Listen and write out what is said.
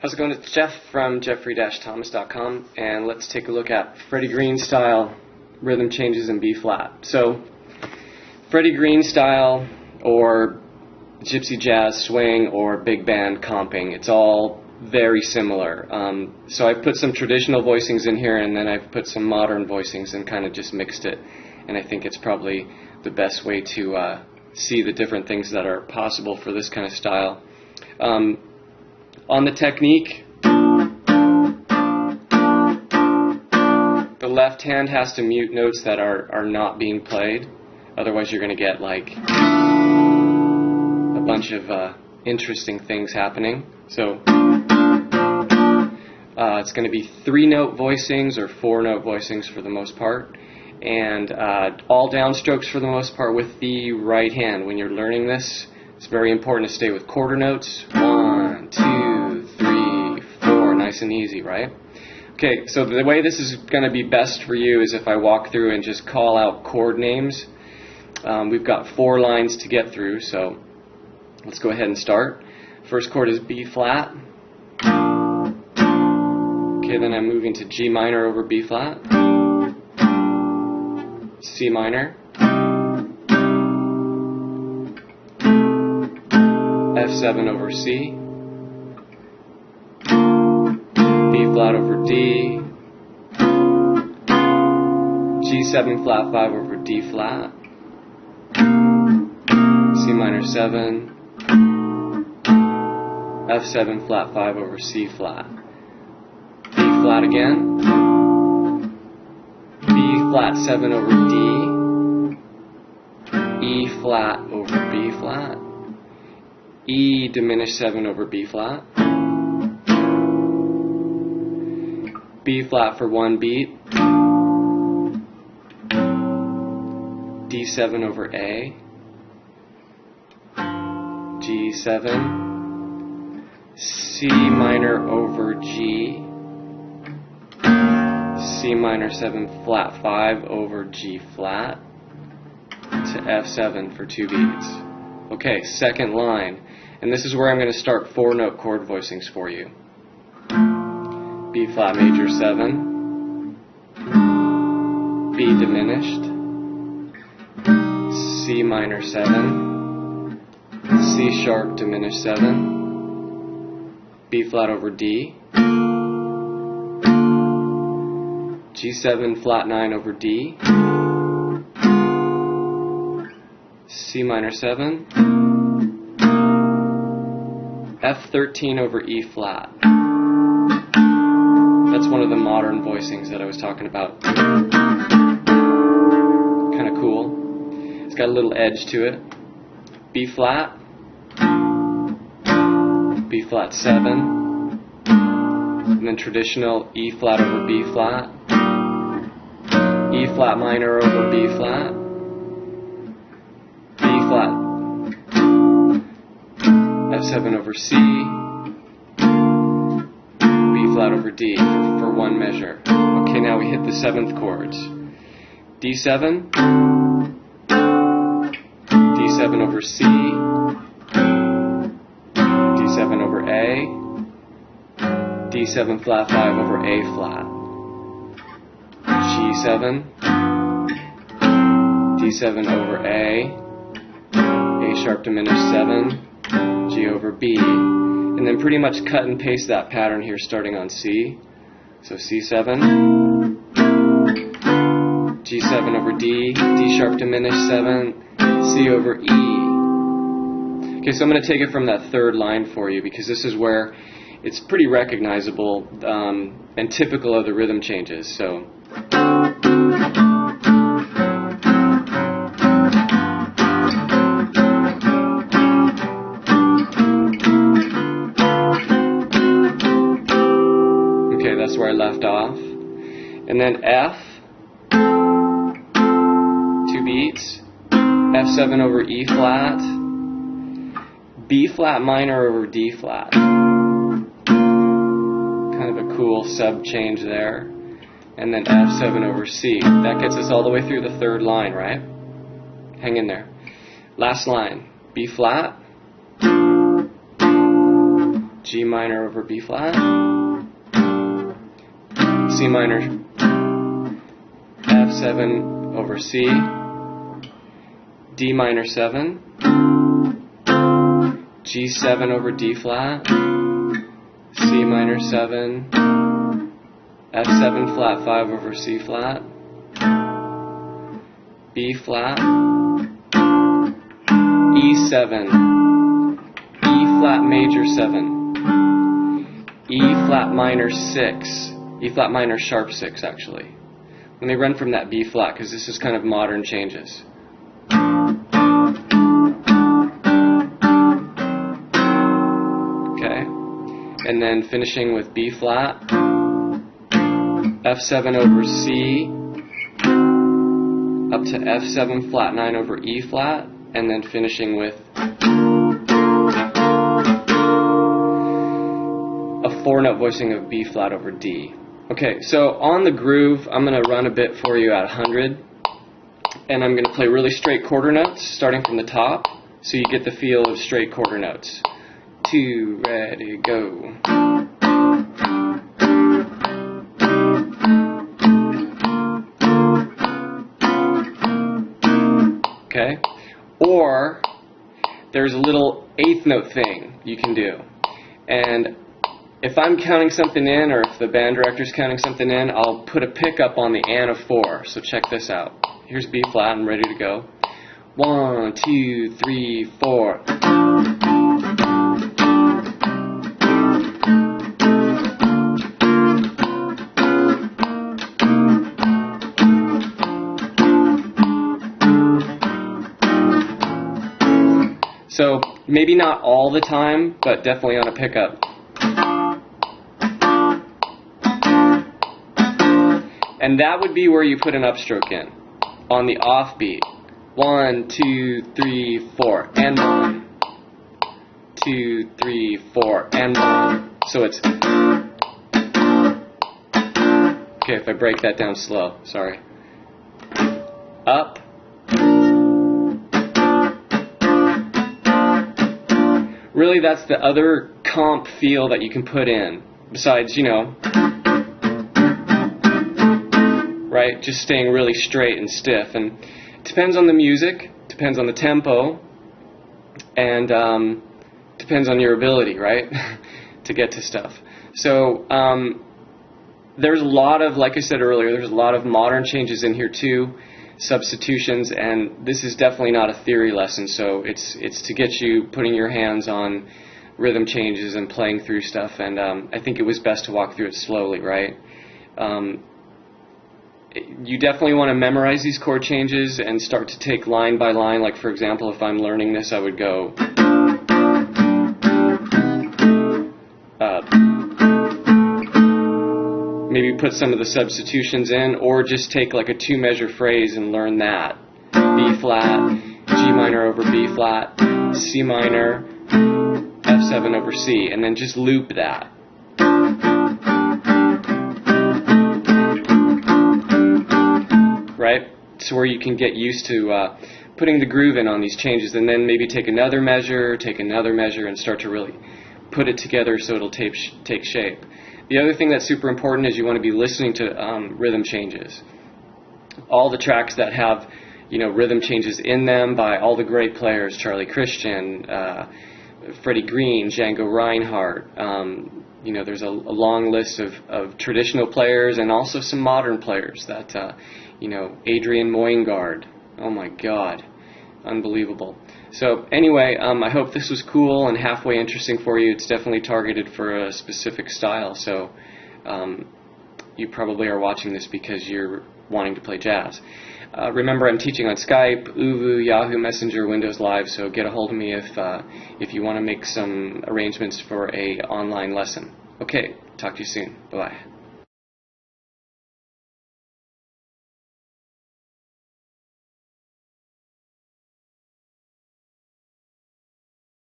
How's it going? It's Jeff from Jeffrey-Thomas.com, and let's take a look at Freddie Green style rhythm changes in B flat. So Freddie Green style, or gypsy jazz swing, or big band comping, it's all very similar. So I've put some traditional voicings in here, and then I've put some modern voicings and kind of just mixed it, and I think it's probably the best way to see the different things that are possible for this kind of style. On the technique, the left hand has to mute notes that are not being played, otherwise you're going to get like a bunch of interesting things happening. So it's going to be 3-note voicings or 4-note voicings for the most part, and all downstrokes for the most part with the right hand. When you're learning this, it's very important to stay with quarter notes. 1, 2, 3, 4, nice and easy, right? Okay, so the way this is going to be best for you is if I walk through and just call out chord names. We've got 4 lines to get through, so let's go ahead and start. First chord is B flat. Okay, then I'm moving to G minor over B flat, C minor, F7 over C, B flat over D, G7 flat 5 over D flat, C minor 7, F7 flat 5 over C flat, B flat again, B flat 7 over D, E flat over B flat, E diminished 7 over B flat, B flat for 1 beat, D7 over A, G7, C minor over G, C minor 7 flat 5 over G flat, to F7 for 2 beats. Okay, second line. And this is where I'm going to start 4-note chord voicings for you. B flat major 7, B diminished, C minor 7, C sharp diminished 7, B flat over D, G7 flat 9 over D, C minor 7, F13 over E flat. That's one of the modern voicings that I was talking about. Kind of cool. It's got a little edge to it. B flat, B flat 7, and then traditional E flat over B flat, E flat minor over B flat, B flat F7 over C, B flat over D for 1 measure. Okay, now we hit the 7th chords. D7, D7 over C, D7 over A, D7 flat 5 over A flat, G7, D7 over A sharp diminished 7, G over B, and then pretty much cut and paste that pattern here starting on C. So C7, G7 over D, D sharp diminished 7, C over E. Okay, so I'm going to take it from that 3rd line for you, because this is where it's pretty recognizable and typical of the rhythm changes. So that's where I left off. And then F, 2 beats, F7 over E flat, B flat minor over D flat. Kind of a cool sub change there. And then F7 over C. That gets us all the way through the 3rd line, right? Hang in there. Last line, B flat, G minor over B flat, C minor, F7 over C, D minor 7, G7 over D flat, C minor 7, F7 flat 5 over C flat, B flat, E7, E flat major 7, E flat minor 6, E flat minor sharp 6 actually. Let me run from that B flat because this is kind of modern changes. Okay, and then finishing with B flat, F7 over C, up to F7 flat 9 over E flat, and then finishing with a 4-note voicing of B flat over D. Okay, so on the groove, I'm going to run a bit for you at 100, and I'm going to play really straight quarter notes, starting from the top, so you get the feel of straight quarter notes. 2, ready, go. Okay, or there's a little 8th note thing you can do, and if I'm counting something in, or if the band director's counting something in, I'll put a pickup on the and of 4. So check this out. Here's B flat, I'm ready to go. 1, 2, 3, 4. So maybe not all the time, but definitely on a pickup. And that would be where you put an upstroke in, on the offbeat. 1, 2, 3, 4, and 1. 2, 3, 4, and 1. So it's... Okay, if I break that down slow, sorry. Up. Really, that's the other comp feel that you can put in, besides, you know, right, just staying really straight and stiff. And it depends on the music, depends on the tempo, and depends on your ability, right, to get to stuff. So there's a lot of, like I said earlier, there's a lot of modern changes in here too, substitutions, and this is definitely not a theory lesson, so it's to get you putting your hands on rhythm changes and playing through stuff, and I think it was best to walk through it slowly, right? You definitely want to memorize these chord changes and start to take line by line. Like, for example, if I'm learning this, I would go maybe put some of the substitutions in, or just take like a 2-measure phrase and learn that. B flat, G minor over B flat, C minor, F7 over C, and then just loop that. Right? So where you can get used to putting the groove in on these changes, and then maybe take another measure, and start to really put it together so it'll take shape. The other thing that's super important is you want to be listening to rhythm changes. All the tracks that have, you know, rhythm changes in them by all the great players, Charlie Christian, Freddie Green, Django Reinhardt. You know, there's a long list of traditional players and also some modern players that, you know, Adrian Moingard. Oh my God, unbelievable. So anyway, I hope this was cool and halfway interesting for you. It's definitely targeted for a specific style, so you probably are watching this because you're wanting to play jazz. Remember, I'm teaching on Skype, Uvu, Yahoo Messenger, Windows Live, so get a hold of me if you want to make some arrangements for an online lesson. Okay, talk to you soon. Bye-bye.